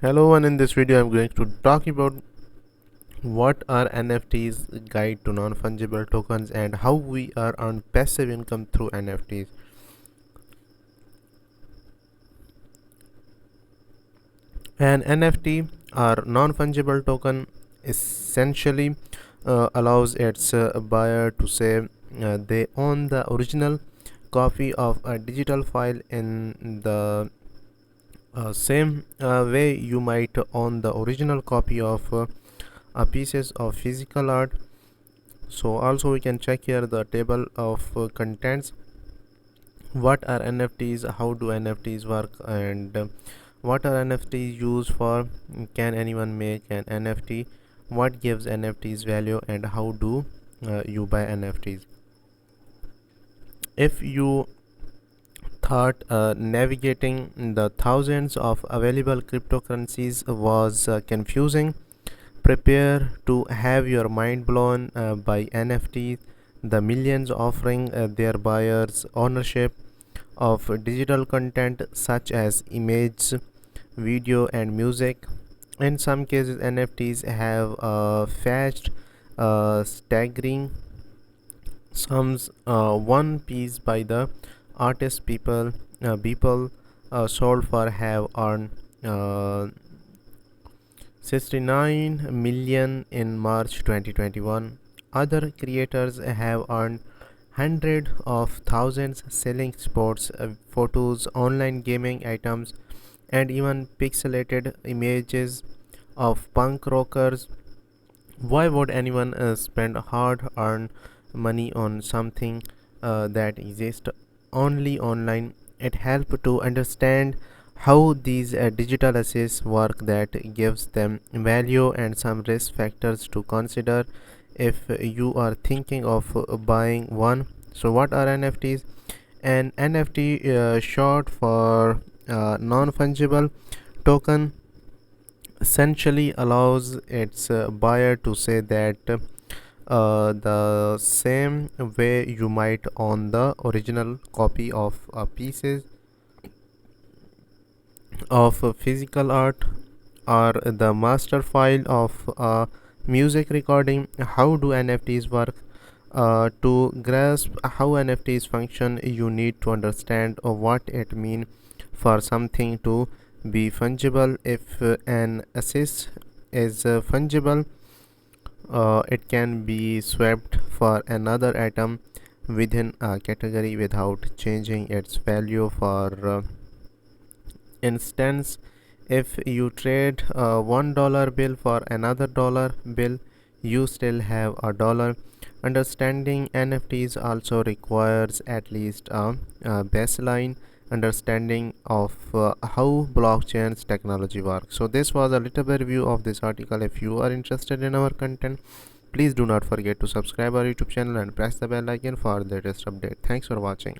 Hello, and in this video I'm going to talk about what are NFTs, guide to non-fungible tokens, and how we earn passive income through NFTs. An NFT or non-fungible token essentially allows its buyer to say they own the original copy of a digital file in the same way you might own the original copy of pieces of physical art. So also we can check here the table of contents. What are NFTs, how do NFTs work, and what are NFTs used for? Can anyone make an NFT? What gives NFTs value, and how do you buy NFTs? If you thought navigating the thousands of available cryptocurrencies was confusing, prepare to have your mind blown by NFTs, the millions offering their buyers ownership of digital content such as image, video, and music. In some cases, NFTs have fetched staggering sums. One piece by the artist people sold for have earned uh, 69 million in March 2021. Other creators have earned hundreds of thousands selling sports photos, online gaming items, and even pixelated images of punk rockers. Why would anyone spend hard earned money on something that exists only online? It helps to understand how these digital assets work, that gives them value and some risk factors to consider if you are thinking of buying one. So what are NFTs? An NFT, short for non-fungible token, essentially allows its buyer to say that the same way you might own the original copy of pieces of physical art or the master file of a music recording. How do NFTs work? To grasp how NFTs function, you need to understand what it means for something to be fungible. If an asset is fungible, it can be swapped for another item within a category without changing its value. For instance, if you trade a $1 bill for another dollar bill, you still have a dollar. Understanding NFTs also requires at least a baseline understanding of how blockchain's technology works. So this was a little bit review of this article. If you are interested in our content, please do not forget to subscribe our YouTube channel and press the bell icon for the latest update. Thanks for watching.